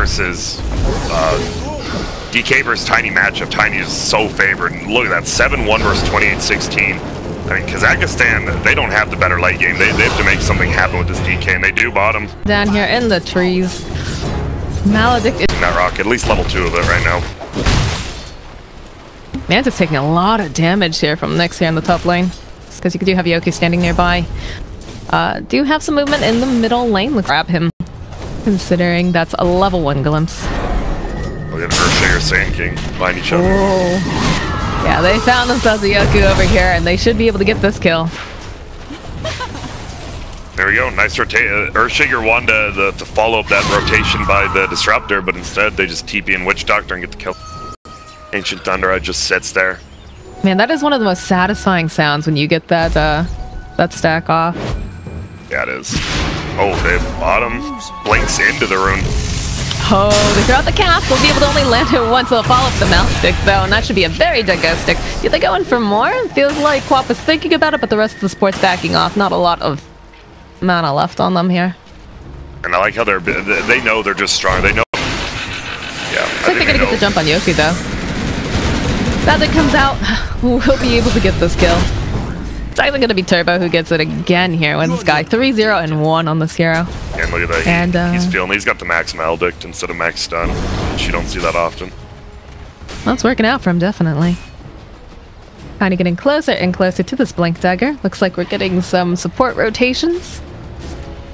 versus DK versus Tiny matchup. Tiny is so favored. And look at that, 7-1 versus 28-16. I mean, Kazakhstan, they don't have the better late game. They have to make something happen with this DK, and they do bottom. Down here in the trees. Maledict is that rock, at least level 2 of it right now. Mantis taking a lot of damage here from Nyx here in the top lane. Because you do have Yoki standing nearby. Do have some movement in the middle lane. Let's grab him. Considering that's a level 1 glimpse. Look at Earthshaker Sand King behind each other. Whoa. Yeah, they found themselves a Yoku over here, and they should be able to get this kill. There we go, nice rotation. Earthshaker wanted to follow up that rotation by the Disruptor, but instead they just TP in Witch Doctor and get the kill. Ancient Thunder just sits there. Man, that is one of the most satisfying sounds when you get that that stack off. Yeah, it is. Oh, they bottom blinks into the rune. Oh, they throw out the cast. We'll be able to only land it once. They'll follow up the mouth stick, though, and that should be a very dead ghost stick. Do they go in for more? It feels like Quap is thinking about it, but the rest of the sport's backing off. Not a lot of mana left on them here. And I like how they know they're just strong. They know. Yeah. Looks like they're gonna get the jump on Yoki, though. That comes out, we'll be able to get this kill. It's either going to be Turbo who gets it again here when this guy 3-0 and 1 on this hero. And look at that, and, he's feeling, he's got the max Maledict instead of max stun, which you don't see that often. Well, it's working out for him, definitely. Kind of getting closer and closer to this Blink Dagger. Looks like we're getting some support rotations.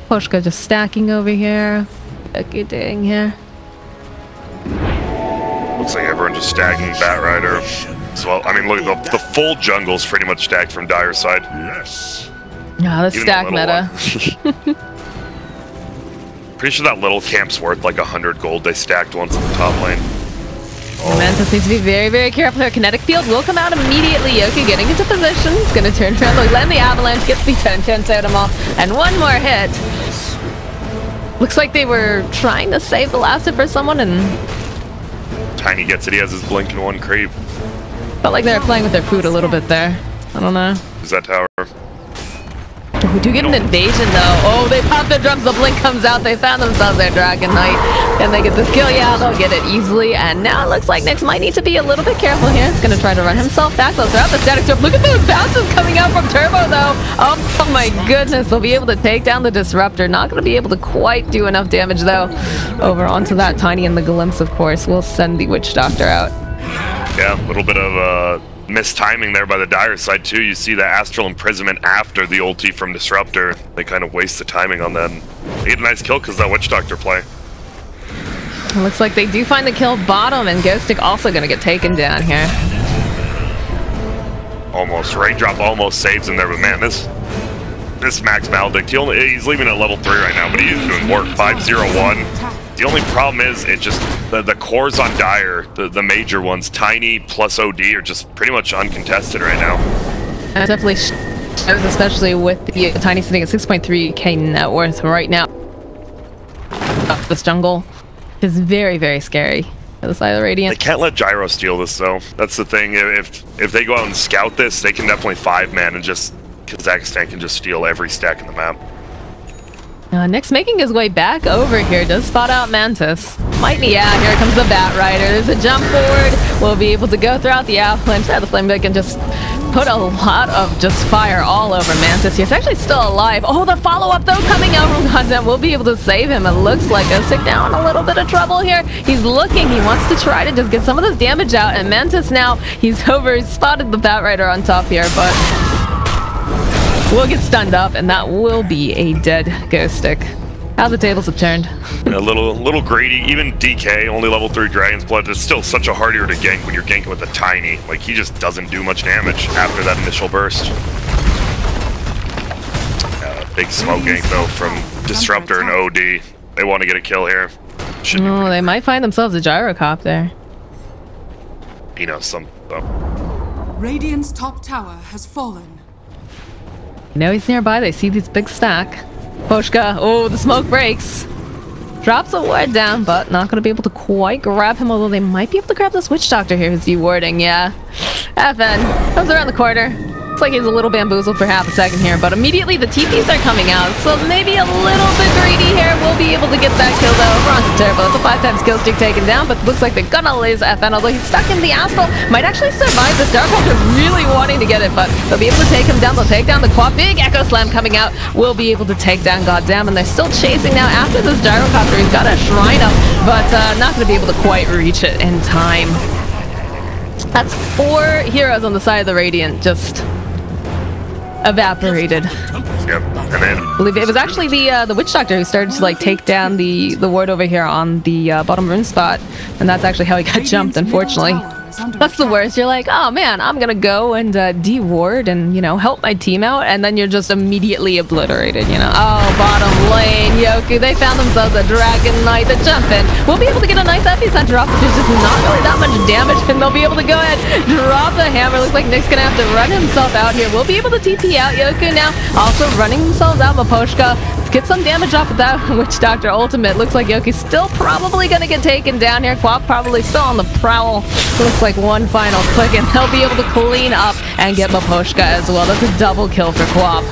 Poshka just stacking over here. What doing here? Looks like everyone just stacking Bat Rider. So, I mean, look at the full jungle's pretty much stacked from Dire side. Yes. Yeah, the stack meta. Pretty sure that little camp's worth like 100 gold. They stacked once in the top lane. Oh. Mantis needs to be very, very careful. Her kinetic field will come out immediately. Yoki getting into position. He's going to turn around, land the avalanche, gets the 10 totem off, and one more hit. Looks like they were trying to save the last hit for someone, and Tiny gets it. He has his blink in one creep. Felt like they were playing with their food a little bit there. I don't know. Who's that tower? Oh, we do get an invasion though. Oh, they pop their drums. The blink comes out. They found themselves their Dragon Knight. Can they get this kill? Yeah, they'll get it easily. And now it looks like Nyx might need to be a little bit careful here. He's going to try to run himself back. They'll throw out the static surf. Look at those bounces coming out from Turbo though. Oh my goodness. They'll be able to take down the Disruptor. Not going to be able to quite do enough damage though. Over onto that Tiny and the Glimpse, of course. We'll send the Witch Doctor out. Yeah, a little bit of mistiming there by the Dire side too. You see the Astral Imprisonment after the ulti from Disruptor. They kind of waste the timing on that. They get a nice kill because that Witch Doctor play. It looks like they do find the kill bottom, and Ghost Stick also going to get taken down here. Almost. Raindrop almost saves him there, but man, this Max Maledict, he's leaving at level 3 right now, but he is doing work. 5-0-1. The only problem is it just the cores on Dire, the major ones, Tiny plus OD, are just pretty much uncontested right now. And it definitely shows, especially with the Tiny sitting at 6.3k net worth right now. This jungle is very, very scary. The side of the Radiant. They can't let Gyro steal this though. That's the thing. If they go out and scout this, they can definitely 5-man and just Kazakhstan can just steal every stack in the map. Nyx making his way back over here, does spot out Mantis. Might be, yeah, here comes the Bat Rider. There's a jump forward. We'll be able to go throughout the avalanche. The Flame Beacon just put a lot of just fire all over Mantis. He's actually still alive. Oh, the follow-up though coming out from Content. We'll be able to save him. It looks like a stick down a little bit of trouble here. He's looking. He wants to try to just get some of this damage out. And Mantis now, he's spotted the Bat Rider on top here, but we'll get stunned up, and that will be a dead Ghost Stick. How the tables have turned. A little greedy. Even DK, only level 3 Dragon's Blood, it's still such a harder to gank when you're ganking with a Tiny. Like, he just doesn't do much damage after that initial burst. Big smoke gank, though, from Disruptor and OD. They want to get a kill here. Oh, they might find themselves a Gyrocop there. You know, Radiant's top tower has fallen. You know he's nearby. They see this big stack. Poshka, oh, the smoke breaks. Drops a ward down, but not going to be able to quite grab him, although they might be able to grab this Witch Doctor here who's dewarding, yeah. FN comes around the corner. Looks like he's a little bamboozled for half a second here, but immediately the TPs are coming out, so maybe a little bit greedy here. We'll be able to get that kill though. We're on to terrible. It's a 5-time skill streak taken down, but looks like they're gonna lose FN, although he's stuck in the asphalt. Might actually survive this. Darkhawk are really wanting to get it, but they'll be able to take him down. They'll take down the quad. Big Echo Slam coming out. We'll be able to take down Goddamn, and they're still chasing now after this gyrocopter. He's got a shrine up, but not gonna be able to quite reach it in time. That's 4 heroes on the side of the Radiant, just evaporated. Yep, and then I believe it was actually the Witch Doctor who started to like take down the ward over here on the bottom rune spot, and that's actually how he got jumped, unfortunately. That's the worst. You're like, oh man, I'm gonna go and de-ward and, you know, help my team out, and then you're just immediately obliterated, you know. Oh, bottom lane, Yoku, they found themselves a Dragon Knight. The jump in. We'll be able to get a nice epicenter off, but there's just not really that much damage, and they'll be able to go ahead, drop the hammer. Looks like Nick's gonna have to run himself out here. We'll be able to TP out Yoku now, also running themselves out. Maposhka, let's get some damage off of that Witch Doctor ultimate. Looks like Yoki's still probably gonna get taken down here. Quap probably still on the prowl. Looks like one final click, and they'll be able to clean up and get Maposhka as well. That's a double kill for Quap.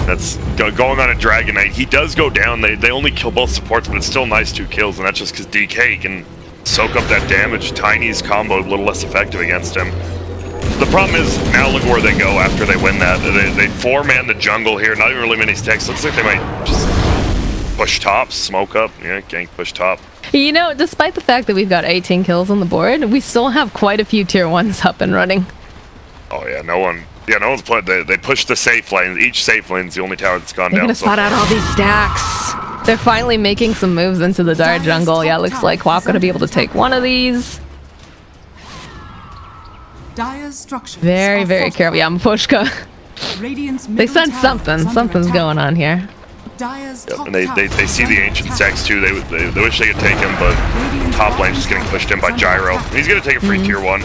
that's going on a Dragon Knight. He does go down. They only kill both supports, but it's still nice 2 kills, and that's just because DK can soak up that damage. Tiny's combo a little less effective against him. The problem is, now look where they go after they win that. They 4-man the jungle here, not even really many stacks. Looks like they might just push top, smoke up. Yeah, gank push top. You know, despite the fact that we've got 18 kills on the board, we still have quite a few tier 1s up and running. Oh yeah, no one's played. They pushed the safe lane. Each safe lane's the only tower that's gone They're down. gonna spot out all these stacks. They're finally making some moves into the dire jungle. Yeah, looks like Quap gonna be able to take one of these. Very, very careful. Yeah, Maposhka. They sense something. Something's going on here. Yep, and they see the ancient stacks too. They wish they could take him, but top lane's just getting pushed in by Gyro. And he's gonna take a free tier 1.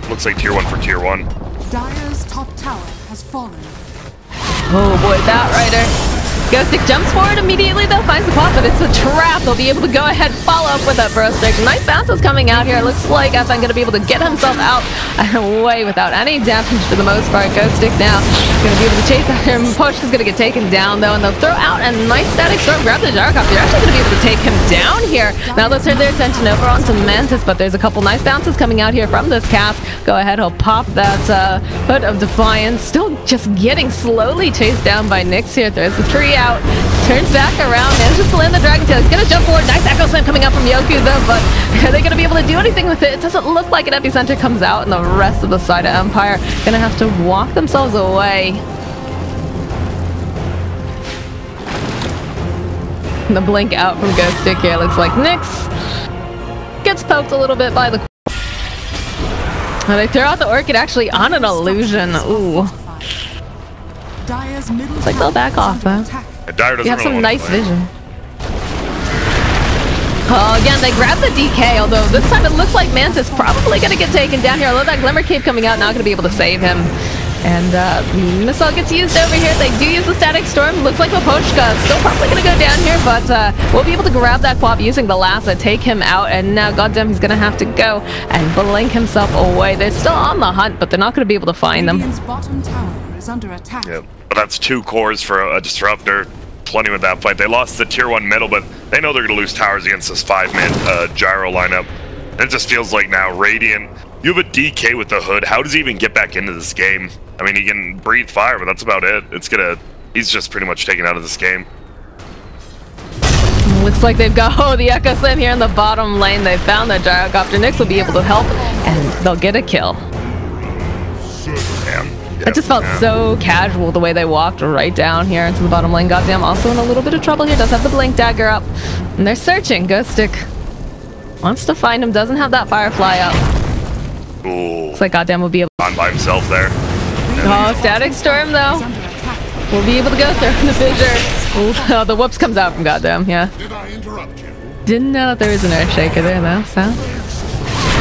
Looks like tier 1 for tier 1. Dire's top tower has fallen. Oh boy, that rider. Ghostic jumps forward immediately, though, finds the pot, but it's a trap. They'll be able to go ahead, follow up with that bro stick. Nice bounces coming out here. It looks like FN gonna be able to get himself out and away without any damage for the most part. Ghostic now gonna be able to chase after him. Poshka's gonna get taken down though, and they'll throw out a nice static storm. Grab the gyrocopter. They're actually gonna be able to take him down here. Now they'll turn their attention over onto Mantis, but there's a couple nice bounces coming out here from this cast. Go ahead, he'll pop that Hood of Defiance. Still just getting slowly chased down by Nyx here. Throws the tree out. Turns back around, manages to land the Dragon Tail. He's gonna jump forward. Nice Echo Slam coming up from Yoku though, but are they gonna be able to do anything with it? It doesn't look like an epicenter comes out, and the rest of the side of Empire gonna have to walk themselves away. And the blink out from Ghost Stick here looks like Nyx gets poked a little bit by the. Oh, they throw out the Orchid actually on an illusion. Ooh. It's like they'll back off though. You have some nice vision. Oh, again, they grab the DK, although this time it looks like Mantis probably going to get taken down here. Although that Glimmer Cape coming out, not going to be able to save him. And Missile gets used over here. They do use the Static Storm. Looks like Maposhka still probably going to go down here, but we'll be able to grab that Quap using the Lassa, take him out, and now, goddamn, he's going to have to go and blink himself away. They're still on the hunt, but they're not going to be able to find them. Bottom tower is under attack. Yep. But that's 2 cores for a Disruptor. Plenty with that fight. They lost the tier 1 middle, but they know they're going to lose towers against this 5-man Gyro lineup. And it just feels like now, Radiant, you have a DK with the Hood. How does he even get back into this game? I mean, he can breathe fire, but that's about it. He's just pretty much taken out of this game. Looks like they've got the Echo Slam here in the bottom lane. They found the Gyrocopter. Nyx will be able to help, and they'll get a kill. Damn. It just felt so casual the way they walked right down here into the bottom lane. Goddamn, also in a little bit of trouble here. Does have the blink dagger up. And they're searching. Ghost Stick wants to find him. Doesn't have that Firefly up. Ooh. Looks like Goddamn will be able on by himself there. Oh, Static Storm though. We'll be able to go through the fissure. Oh, the whoops comes out from Goddamn, yeah. Did I interrupt you? Didn't know that there was an Earthshaker there though, so.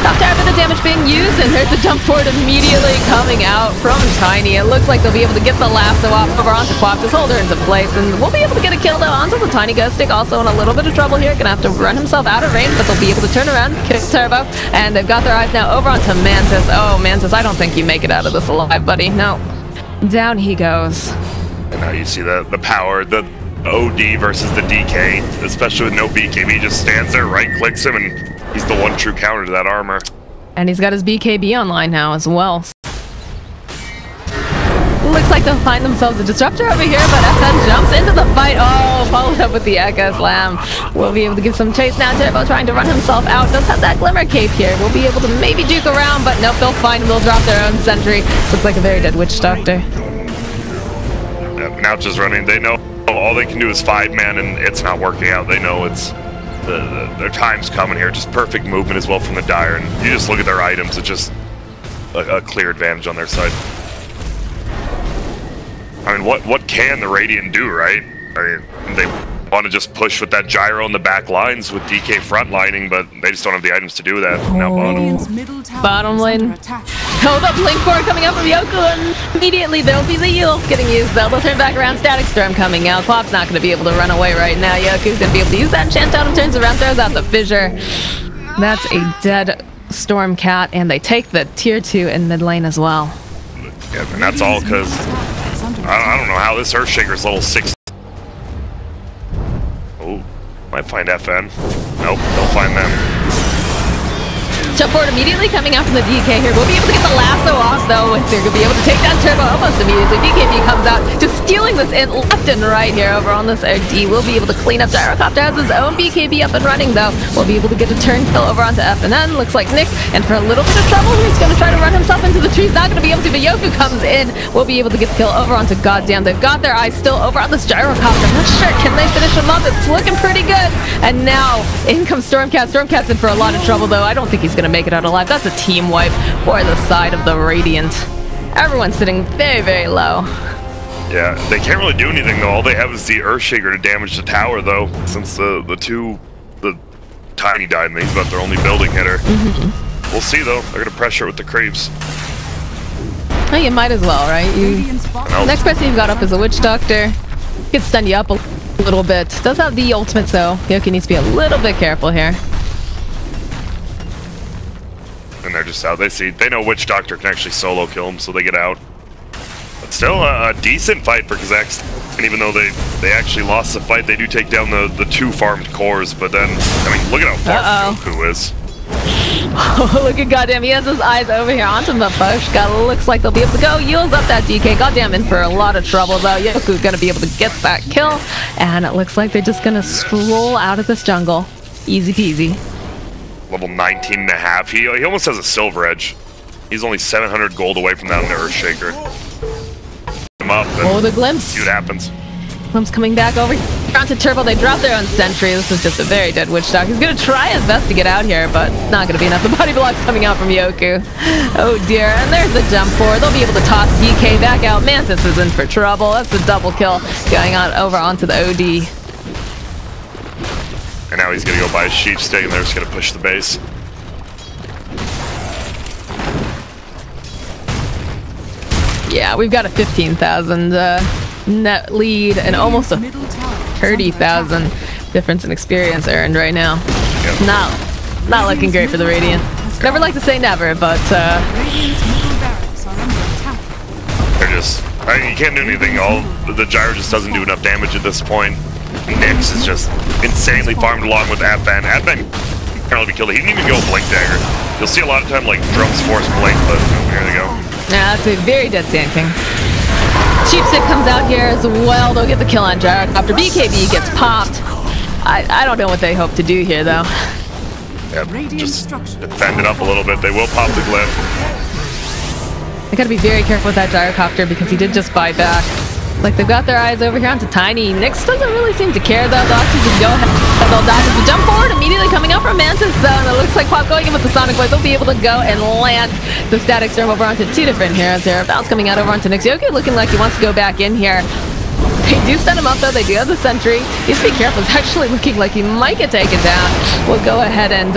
Top tower, bit of damage being used, and there's the jump forward immediately coming out from Tiny. It looks like they'll be able to get the lasso off over onto Quap, just hold her into place, and we'll be able to get a kill though onto the Tiny Ghost Stick. Also in a little bit of trouble here, gonna have to run himself out of range, but they'll be able to turn around, kick Turbo, and they've got their eyes now over onto Mantis. Oh, Mantis, I don't think you make it out of this alive, buddy. No. Down he goes. And now you see the power, the OD versus the DK, especially with no BKB, just stands there, right-clicks him, and he's the one true counter to that armor. And he's got his BKB online now as well. Looks like they'll find themselves a disruptor over here, but FN jumps into the fight. Oh, followed up with the Echo Slam. We'll be able to give some chase now. Turbo trying to run himself out. Does have that Glimmer Cape here. We'll be able to maybe juke around, but nope, they'll find him. They'll drop their own sentry. Looks like a very dead Witch Doctor. Yeah, now just running. They know all they can do is 5-man, and it's not working out. They know it's their time's coming here. Just perfect movement as well from the Dire, and you just look at their items. It's just a clear advantage on their side. I mean, what can the Radiant do, right? I mean, they want to just push with that gyro in the back lines with DK frontlining, but they just don't have the items to do that. Now bottom lane. Hold up, Blink 4 coming out from Yoku, and immediately there'll be the heals getting used though. They'll turn back around, Static Storm coming out. Quap's not going to be able to run away right now. Yoku's going to be able to use that enchant totem, turns around, throws out the fissure. That's a dead Storm Cat, and they take the tier 2 in mid lane as well. Yeah, and that's all because I don't know how this Earthshaker's level 6. Oh, might find FN. Nope, they'll find them. Jump forward immediately coming out from the DK here. We'll be able to get the lasso off though. They're going to be able to take down Turbo almost immediately. DKB comes out, just stealing this in left and right here over on this OD. We'll be able to clean up. Gyrocopter has his own BKB up and running though. We'll be able to get a turn kill over onto FNN. Looks like Nyx, and for a little bit of trouble, he's going to try to run himself into the trees. Not going to be able to, but Yoku comes in. We'll be able to get the kill over onto Goddamn. They've got their eyes still over on this Gyrocopter. Not sure, can they finish him up? It's looking pretty good. And now, in comes Stormcat. Stormcat's in for a lot of trouble though. I don't think he's going to make it out alive. That's a team wipe for the side of the Radiant. Everyone's sitting very, very low. Yeah, they can't really do anything though. All they have is the Earthshaker to damage the tower though, since the Tiny died and he's about their only building hitter. We'll see though. They're gonna pressure it with the creeps. Oh, you might as well, right? Next person you've got up is a Witch Doctor. Can stun you up a little bit. Does have the ultimate, so Yoki needs to be a little bit careful here. And they're just out. They know Witch Doctor can actually solo kill him, so they get out. But still a decent fight for Kazakhstan. And even though they actually lost the fight, they do take down the 2 farmed cores. But then, I mean, look at how far Goku is. Oh, look at Goddamn, he has his eyes over here onto the bush. Looks like they'll be able to go. Yields up that DK. Goddamn, in for a lot of trouble though. Yoku's gonna be able to get that kill. And it looks like they're just gonna stroll out of this jungle. Easy peasy. Level 19.5. He almost has a silver edge. He's only 700 gold away from that on the Earthshaker. Him up. Oh, the glimpse. See what happens. Glimpse coming back over onto Turbo. They drop their own sentry. This is just a very dead Witch Doctor. He's going to try his best to get out here, but not going to be enough. The body blocks coming out from Yoku. Oh dear. And there's the jump forward. They'll be able to toss DK back out. Mantis is in for trouble. That's a double kill going on over onto the OD. And now he's gonna go buy a sheep stick, and they're just gonna push the base. Yeah, we've got a 15,000 net lead and almost a 30,000 difference in experience earned right now. Yep. Not looking great for the Radiant. Never like to say never, but they're just. I mean, you can't do anything. The gyro just doesn't do enough damage at this point. Nyx is just insanely farmed along with FN. FN can't really be killed. He didn't even go Blink Dagger. You'll see a lot of time like drums force Blink, but here they go. Yeah, that's a very dead Sand King. Sheepstick comes out here as well. They'll get the kill on Gyrocopter. BKB gets popped. I don't know what they hope to do here though. Yeah, just defend it up a little bit. They will pop the glyph. They gotta be very careful with that Gyrocopter because he did just buy back. Like they've got their eyes over here onto Tiny. Nyx doesn't really seem to care though. They'll actually just go ahead. They'll dodge the jump forward immediately coming up from Mantis though. And it looks like Quap going in with the Sonic Blade. They'll be able to go and land the Static Storm over onto 2 different heroes here. Bounce coming out over onto Nyx. Yoki looking like he wants to go back in here. They do set him up though, they do have the sentry. Just be careful, it's actually looking like he might get taken down. We'll go ahead and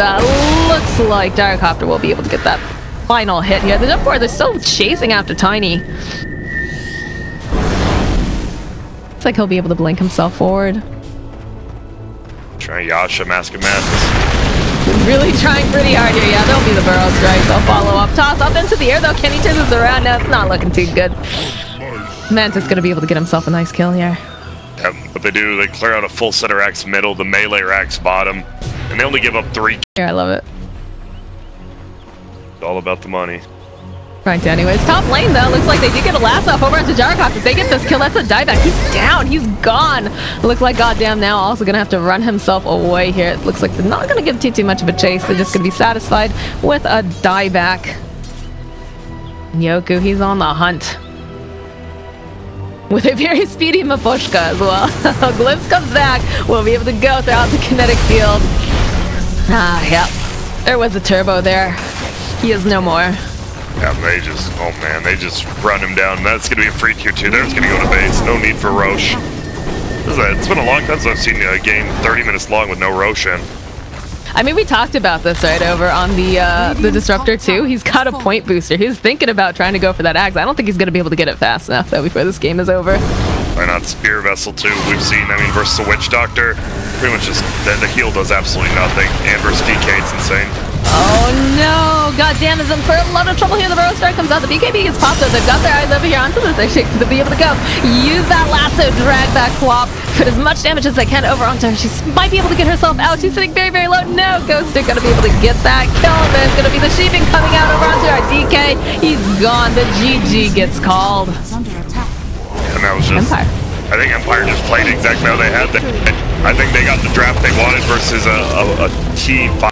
looks like Gyrocopter will be able to get that final hit here. The jump forward, they're still chasing after Tiny. Looks like he'll be able to blink himself forward. Try Yasha, Mask of Madness. Really trying pretty hard here. Yeah, there'll be the burrow strike. They'll follow up. Toss up into the air though. Can he turn this around? No, it's not looking too good. Mantis gonna be able to get himself a nice kill here. Yep, what they do, they clear out a full set of racks middle, the melee racks bottom, and they only give up 3. Here, I love it. It's all about the money. Right, anyways, top lane though, looks like they do get a lasso over onto Gyrocopter. If they get this kill, that's a dieback. He's down, he's gone. Looks like goddamn now also gonna have to run himself away here. It looks like they're not gonna give too much of a chase. They're just gonna be satisfied with a dieback. Yoku, he's on the hunt. With a very speedy Mapushka as well. Glimpse comes back. We'll be able to go throughout the kinetic field. Ah, yep. There was a turbo there. He is no more. Yeah, they just, oh man, they just run him down. That's going to be a free tier 2. They're just going to go to base. No need for Roche. It's been a long time since I've seen a game 30 minutes long with no Roche in. I mean, we talked about this right over on the Disruptor too. He's got a point booster. He's thinking about trying to go for that axe. I don't think he's going to be able to get it fast enough though before this game is over. Why not Spear Vessel too? We've seen, I mean, versus the Witch Doctor, pretty much just, the heal does absolutely nothing. And versus DK, it's insane. Oh no! God damn, is in for a lot of trouble here. The burrow strike comes out. The BKB gets popped up. They've got their eyes over here onto this airship to be able to go. Use that lasso, drag that Quap, put as much damage as they can over onto her. She might be able to get herself out. She's sitting very, very low. No, Ghoster gonna be able to get that kill. There's gonna be the sheeping coming out over onto our DK. He's gone. The GG gets called. And that was just Empire. I think Empire just played exactly how they had. I think they got the draft they wanted versus a T5